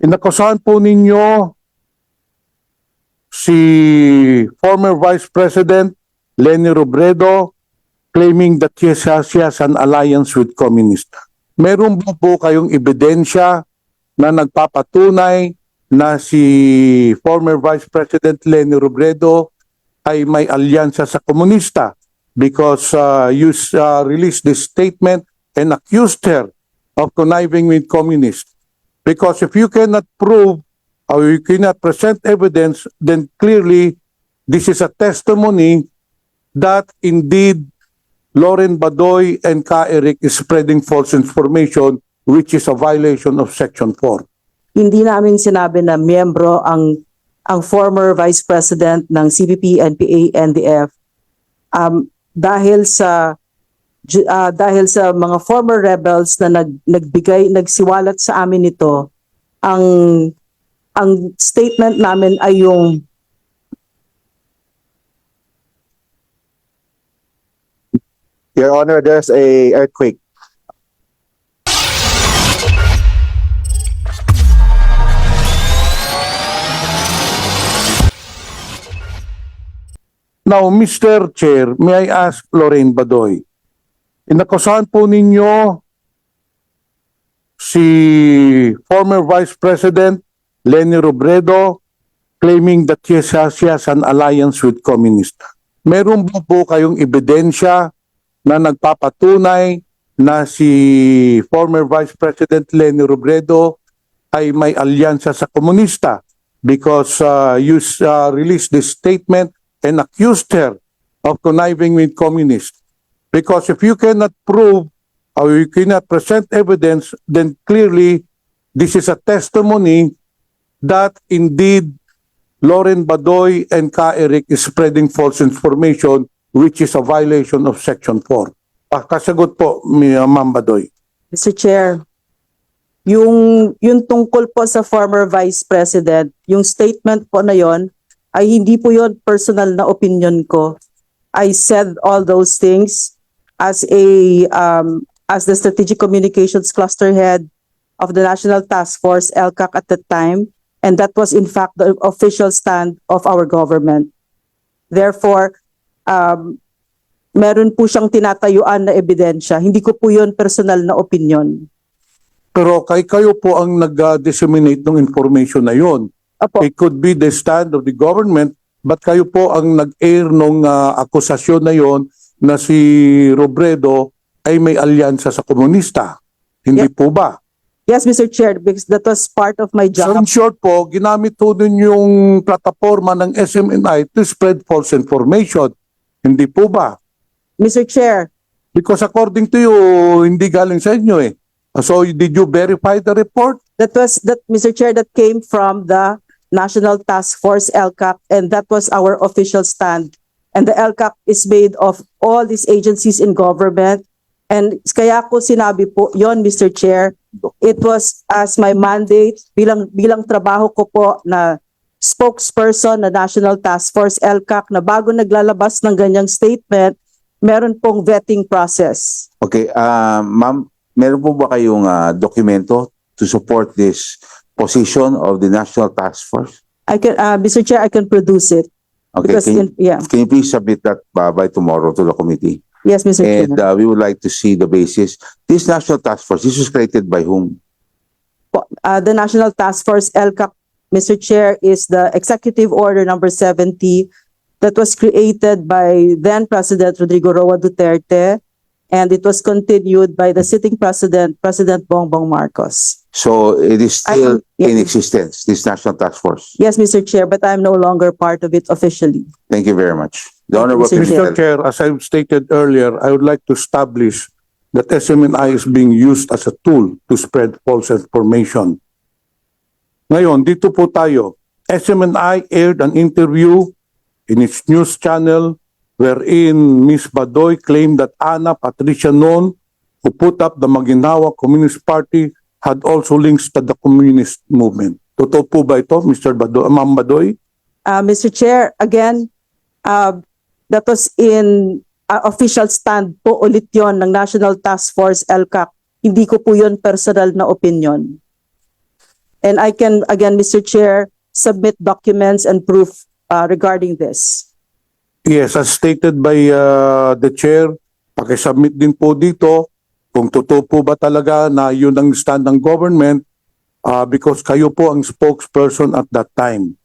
Inakusahan po ninyo si former Vice President Leni Robredo claiming that she has an alliance with communist. Meron po kayong ebidensya na nagpapatunay na si former Vice President Leni Robredo ay may alyansa sa komunista because you released this statement and accused her of conniving with communists. Because if you cannot prove or you cannot present evidence, then clearly this is a testimony that indeed Loraine Badoy and Ka Eric is spreading false information, which is a violation of Section 4. Hindi namin sinabi na miyembro ang former Vice President ng CCP-NPA, NDF dahil sa mga former rebels na nagsiwalat sa amin ito. Ang statement namin ay yung Your Honor, there's a earthquake. Now, Mr. Chair, may I ask Loraine Badoy, inakusahan po ninyo si former Vice President Leni Robredo claiming that she has an alliance with communist. Meron po kayong ebidensya na nagpapatunay na si former Vice President Leni Robredo ay may alyansa sa komunista because you released this statement and accused her of conniving with communists. Because if you cannot prove or you cannot present evidence, then clearly this is a testimony that indeed Loraine Badoy and Ka Eric is spreading false information, which is a violation of Section 4. Kasagot po, Ma'am Badoy. Mr. Chair, yung tungkol po sa former Vice President, yung statement po na yon ay hindi po yon personal na opinion ko. I said all those things as the Strategic Communications Cluster Head of the National Task Force, LCAC at the time, and that was in fact the official stand of our government. Therefore, meron po siyang tinatayuan na ebidensya. Hindi ko po yon personal na opinion. Pero kayo po ang nag-disseminate ng information na yon. Apo. It could be the stand of the government, but kayo po ang nag-air ng akusasyon na yon na si Robredo ay may alyansa sa komunista. Hindi po ba? Yes, Mr. Chair, because that was part of my So job. in short po, ginamit po din yung plataforma ng SMNI to spread false information. Hindi po ba? Mr. Chair, Because according to you, hindi galing sa inyo eh. So did you verify the report? Mr. Chair, that came from the National Task Force, LCAC, and that was our official stand. And the LCAC is made of all these agencies in government. And kaya ko sinabi po yon, Mr. Chair, it was as my mandate bilang trabaho ko po na spokesperson na National Task Force, LCAC, na bago naglalabas ng ganyang statement, meron pong vetting process. Okay, ma'am, meron po ba kayong dokumento to support this position of the National Task Force? I can, Mr. Chair, I can produce it. Okay, Because can you please submit that by tomorrow to the committee? Yes, Mr. And Chair. we would like to see the basis. This National Task Force, this was created by whom? The National Task Force, LCAC, Mr. Chair, is the Executive Order number 70 that was created by then President Rodrigo Roa Duterte, and it was continued by the sitting President, President Bongbong Marcos. So it is still Yeah. in existence, this National Task Force. Yes, Mr. Chair, but I'm no longer part of it officially. Thank you very much. The Thank you, Honorable Mr. Mr. President. Chair, as I've stated earlier, I would like to establish that SMNI is being used as a tool to spread false information. Ngayon, dito po tayo. SMNI aired an interview in its news channel wherein Ms. Badoy claimed that Ana Patricia Noon, who put up the Maguinhawa Communist Party, had also links to the communist movement. Totoo po ba ito, Mr. Badoy, Ma'am Badoy? Mr. Chair, again, that was in official stand po ulit yon ng National Task Force, LCAC. Hindi ko po yon personal na opinion. And I can, again, Mr. Chair, submit documents and proof regarding this. Yes, as stated by the chair, pakisubmit din po dito kung totoo po ba talaga na yun ang stand ng government because kayo po ang spokesperson at that time.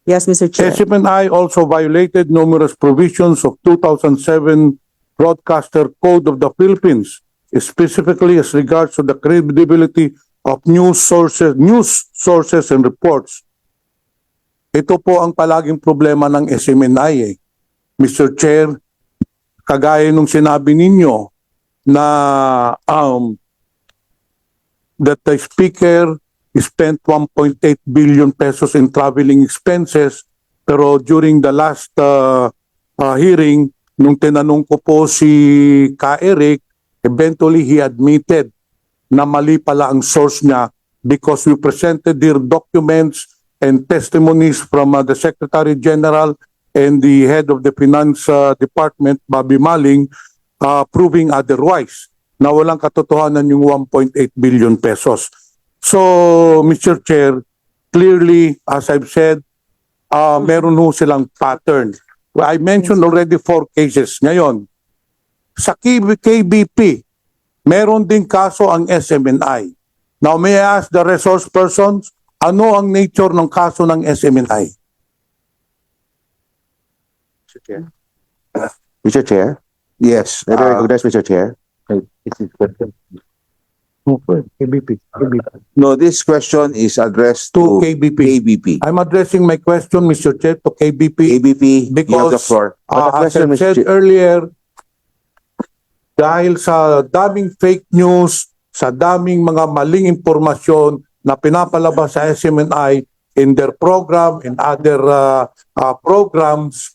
Yes, Mr. Chair. CCP-NPA also violated numerous provisions of 2007 Broadcaster Code of the Philippines, specifically as regards to the credibility of news sources and reports. Ito po ang palaging problema ng SMNI. Mr. Chair, kagaya nung sinabi ninyo na that the speaker spent 1.8 billion pesos in traveling expenses, pero during the last hearing, nung tinanong ko po si Ka Eric, eventually he admitted na mali pala ang source niya because we presented their documents and testimonies from the Secretary General and the head of the Finance Department, Bobby Maling, proving otherwise na walang katotohanan yung 1.8 billion pesos. So, Mr. Chair, clearly, as I've said, meron ho silang pattern. I mentioned already 4 cases. Ngayon, sa KBP, meron din kaso ang SMNI. Now, may I ask the resource persons, ano ang nature ng kaso ng SMNI? Mr. Chair. Mr. Chair, Yes. may I recognize Mr. Chair? KBP. No, this question is addressed To to KBP. KBP. I'm addressing my question, Mr. Chair, to KBP. KBP, you have the Because, floor. as I question, Mr. said Chair. earlier, dahil sa daming fake news, sa daming mga maling impormasyon na pinapalabas sa SMNI in their program, in other programs,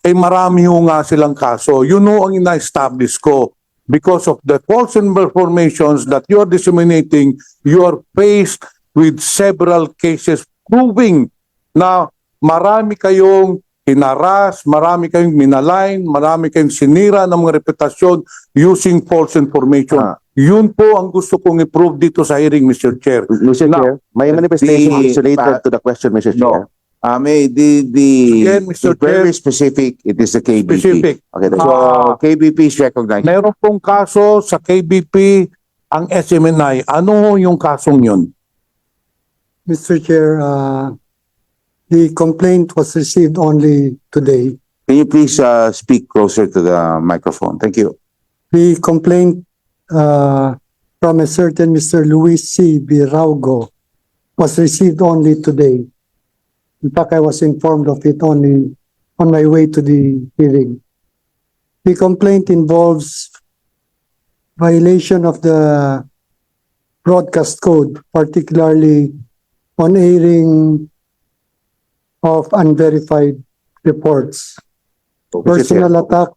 eh marami ho nga silang kaso. Yun ho ang ina-establish ko. Because of the false informations that you are disseminating, you are faced with several cases proving na marami kayong hinaras, marami kayong minalign, marami kayong sinira ng mga reputasyon using false information. Yun po ang gusto kong i-prove dito sa hearing, Mr. Chair. Mr. Now, Chair, my manifestation the- is related to the question, Mr. Chair. May Again, Mr. the very Chair. specific, it is the KBP. Specific. Okay, so KBP is recognized. Meron pong kaso sa KBP ang SMNI. Ano ho yung kasong yun? Mr. Chair, the complaint was received only today. Can you please speak closer to the microphone? Thank you. The complaint from a certain Mr. Luis C. Biraugo was received only today. In fact, I was informed of it only on my way to the hearing. The complaint involves violation of the broadcast code, particularly on airing of unverified reports. Personal attack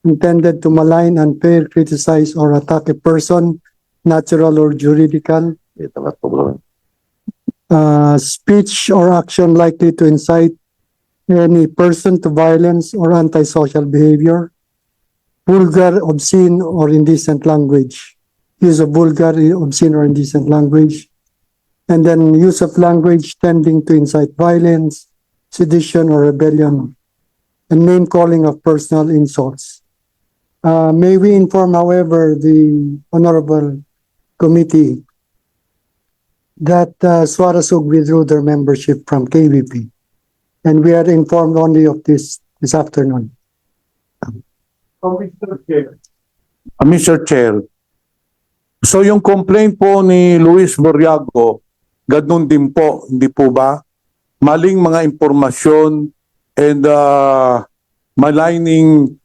intended to malign, unfair, criticize, or attack a person, natural or juridical. Speech or action likely to incite any person to violence or antisocial behavior. Vulgar, obscene, or indecent language. Use of vulgar, obscene, or indecent language. And then use of language tending to incite violence, sedition, or rebellion. And name calling of personal insults. May we inform, however, the Honorable Committee that Suarasug withdrew their membership from KBP. And we are informed only of this afternoon. Mr. Chair, so yung complaint po ni Luis Borriago, ganun din po, hindi po ba? Maling mga impormasyon and maligning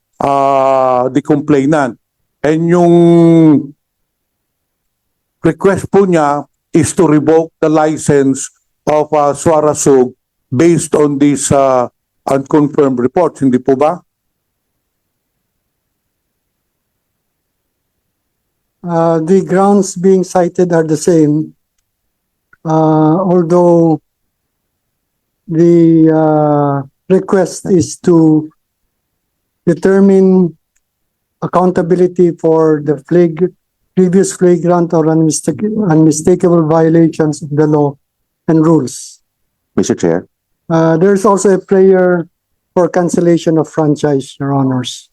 the complainant. And yung request po niya is to revoke the license of Suarasug based on these unconfirmed reports, hindi po ba? The grounds being cited are the same, although the request is to determine accountability for the previous flagrant or unmistakable violations of the law and rules. Mr. Chair. There's also a prayer for cancellation of franchise, Your Honors.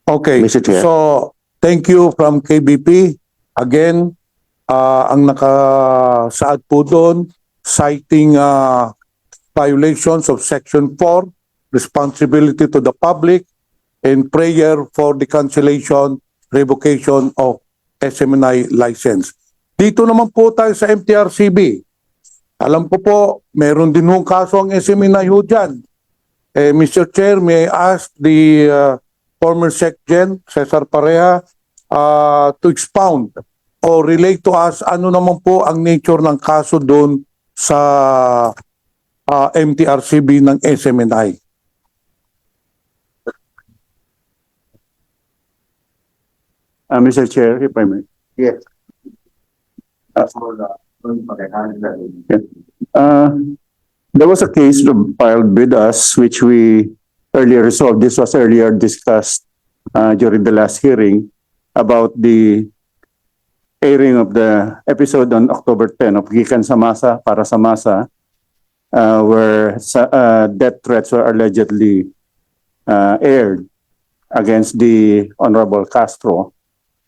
Okay, Mr. Chair. so thank you from KBP. Again, ang nakasaad po doon, citing violations of Section 4, responsibility to the public, and prayer for the cancellation, revocation of SMNI license. Dito naman po tayo sa MTRCB. Alam ko po, meron din hong kaso ang SMNI ho dyan. Mr. Chair, may I ask the former SecGen, Cesar Pareha, to expound or relate to us ano naman po ang nature ng kaso doon sa MTRCB ng SMNI. Mr. Chair, if I may. Yes. There was a case filed with us which we earlier resolved. This was earlier discussed during the last hearing about the airing of the episode on October 10 of Gikan sa Masa, Para sa Masa, where death threats were allegedly aired against the Honorable Castro.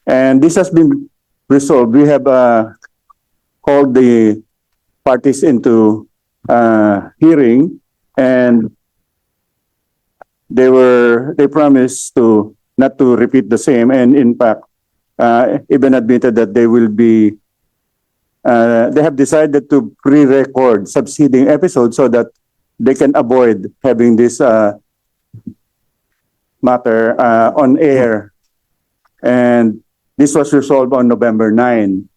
And this has been resolved. We have called the parties into hearing, and they promised to not to repeat the same, and in fact, even admitted that they will be. They have decided to pre-record succeeding episodes so that they can avoid having this matter on air, and this was resolved on November 9.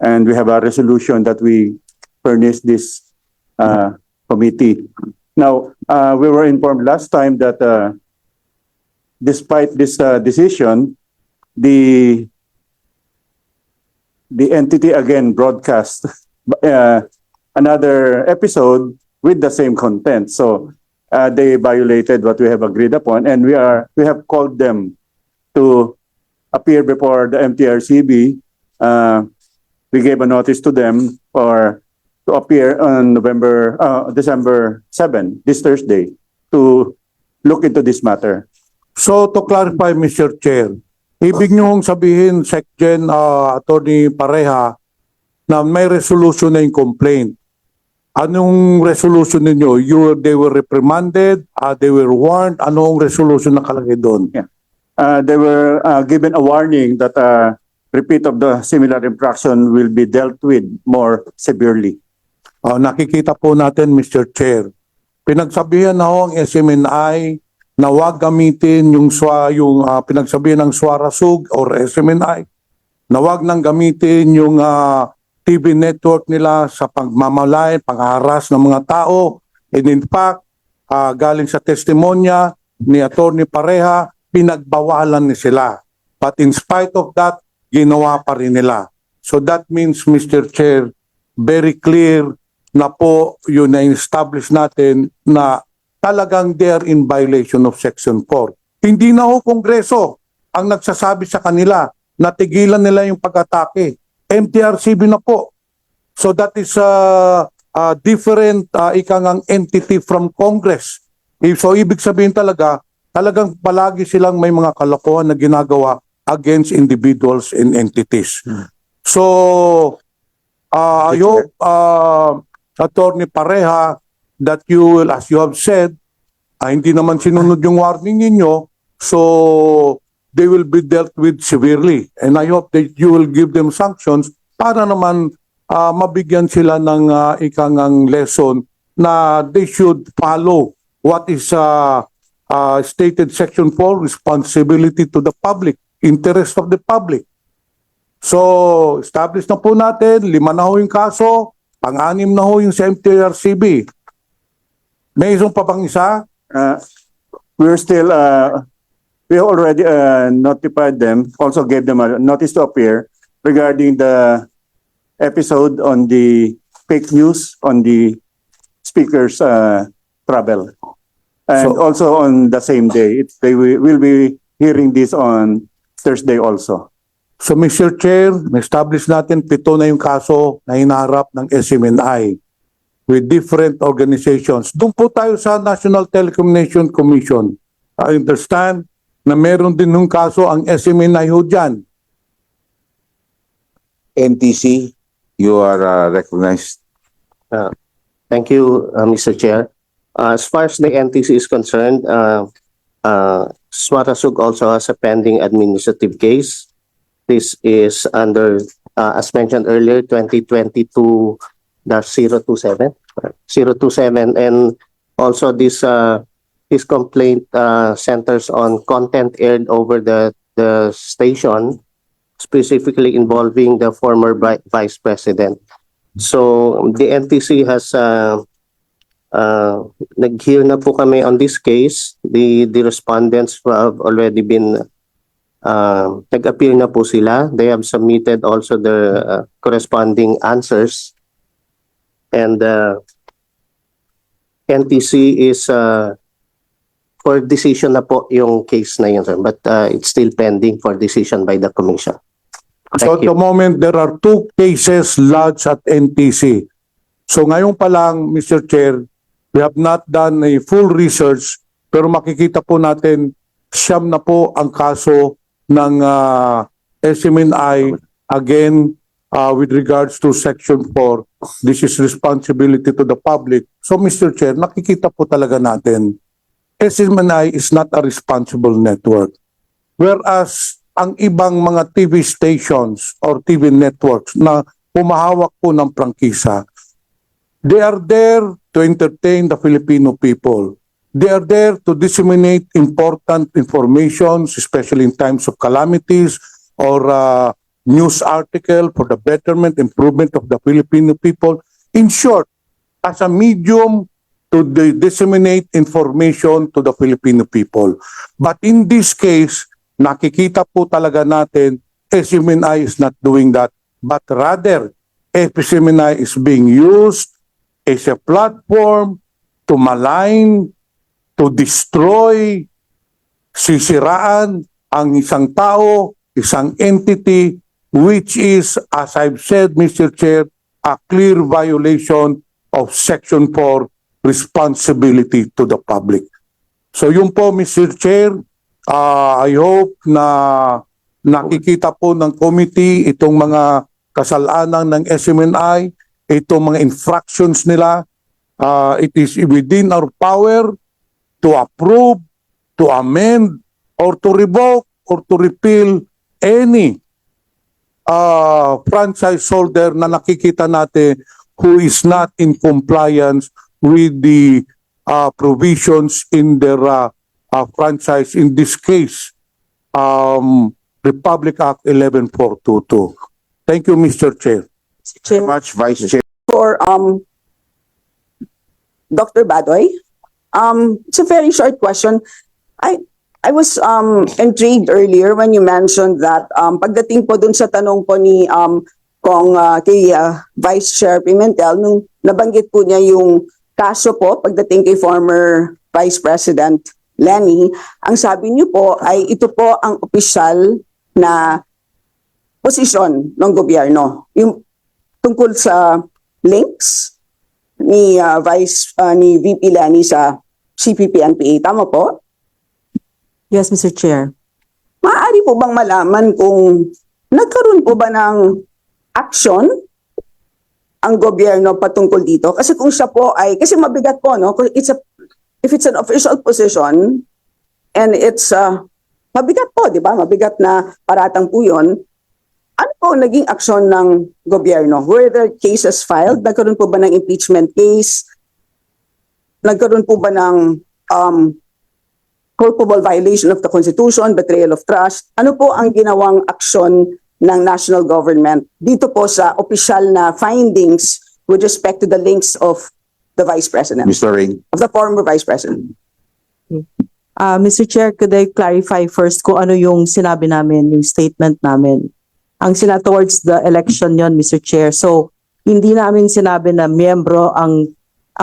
And we have a resolution that we furnish this committee. Now, we were informed last time that despite this decision, the entity again broadcast another episode with the same content. So they violated what we have agreed upon, and we have called them to appear before the MTRCB. We gave a notice to them to appear on December 7, this Thursday, to look into this matter. So to clarify, Mr. Chair, ibig nyo hong sabihin, SecGen Attorney Pareha, na may resolution na yung complaint. Anong resolution ninyo? They were reprimanded? They were warned? Anong resolution nakalagay doon? Yeah. They were given a warning that repeat of the similar infraction will be dealt with more severely. Nakikita po natin, Mr. Chair, pinagsabihan na ho ang SMNI na huwag gamitin yung pinagsabihan ng Suarasug or SMNI, na huwag nang gamitin yung TV network nila sa pagmamalay, pangharas ng mga tao. And in fact, galing sa testimonya ni Attorney Pareha, pinagbawalan ni sila. But in spite of that, ginawa pa rin nila. So that means, Mr. Chair, very clear na po yun na-establish natin na talagang they are in violation of Section 4. Hindi na ho Kongreso ang nagsasabi sa kanila na tigilan nila yung pag-atake. MTRCB na po. So that is a different ikangang entity from Congress. So ibig sabihin talagang palagi silang may mga kalokohan na ginagawa against individuals and entities. So, I hope, Attorney Pareha, that you will, as you have said, hindi naman sinunod yung warning ninyo, so they will be dealt with severely. And I hope that you will give them sanctions para naman mabigyan sila ng ikangang lesson na they should follow what is stated Section 4, responsibility to the public, interest of the public. So, establish na po natin, 5 na ho yung kaso, pang-6 na ho yung sa MTRCB. May isang pa bang isa? We're still, we already notified them, also gave them a notice to appear regarding the episode on the fake news on the speaker's travel. And also on the same day, they will be hearing this on Thursday also. So Mr. Chair, na-establish natin 7 na yung kaso na hinaharap ng SMNI with different organizations. Doon po tayo sa National Telecommunication Commission. I understand na meron din ng kaso ang SMNI ho dyan. NTC, you are recognized. Thank you, Mr. Chair. As far as the NTC is concerned, Swatasug also has a pending administrative case. This is under, as mentioned earlier, 2022-027, and also this complaint centers on content aired over the station, specifically involving the former vice president. So the NTC has nag-hear na po kami on this case. The respondents have already been nag-appear na po sila. They have submitted also their corresponding answers, and NTC is for decision na po yung case na yun, sir. But it's still pending for decision by the commission. So at Thank the you. moment, there are 2 cases lodged at NTC. So ngayon pa lang, Mr. Chair, we have not done a full research, pero makikita po natin 9 na po ang kaso ng SMNI again with regards to Section 4. This is responsibility to the public. So Mr. Chair, nakikita po talaga natin, SMNI is not a responsible network. Whereas ang ibang mga TV stations or TV networks na pumahawak po ng prangkisa, they are there to entertain the Filipino people. They are there to disseminate important information, especially in times of calamities or news article for the betterment, improvement of the Filipino people. In short, as a medium to disseminate information to the Filipino people. But in this case, nakikita po talaga natin, SMNI is not doing that, but rather, SMNI is being used as a platform to malign, to destroy, sisiraan ang isang tao, isang entity, which is, as I've said, Mr. Chair, a clear violation of Section 4, responsibility to the public. So yun po, Mr. Chair, I hope na nakikita po ng committee itong mga kasalanan ng SMNI, itong mga infractions nila. It is within our power to approve, to amend, or to revoke, or to repeal any franchise holder na nakikita natin who is not in compliance with the provisions in their franchise, in this case, Republic Act 11422. Thank you, Mr. Chair. Chair, Much, Vice Chair. for Dr. Badoy. It's a very short question. I was intrigued earlier when you mentioned that pagdating po dun sa tanong po ni kay Vice Chair Pimentel, nung nabanggit po niya yung kaso po pagdating kay former Vice President Leni, ang sabi niyo po ay ito po ang opisyal na posisyon ng gobyerno. Yung tungkol sa links ni ni VP Leni sa CCP-NPA. Tama po? Yes, Mr. Chair. Maaari po bang malaman kung nagkaroon po ba ng action ang gobyerno patungkol dito? Kasi kung siya po ay, kasi mabigat po, no? If it's an official position and it's mabigat po, di ba? Mabigat na paratang po yun. Ano po naging aksyon ng gobyerno? Were there cases filed? Nagkaroon po ba ng impeachment case? Nagkaroon po ba ng culpable violation of the Constitution, betrayal of trust? Ano po ang ginawang aksyon ng national government dito po sa opisyal na findings with respect to the links of the Vice President, Mr. Ring. of the former Vice President? Mr. Chair, could I clarify first kung ano yung sinabi namin, yung statement namin? Ang towards the election yon, Mr. Chair. So, hindi namin sinabi na miyembro ang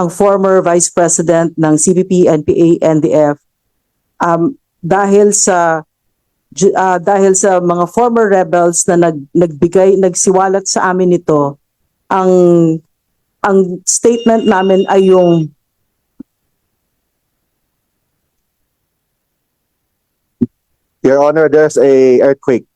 former Vice President ng CCP-NPA, NDF dahil sa dahil sa mga former rebels na nagsiwalat sa amin ito, ang statement namin ay yung Your Honor, there's a earthquake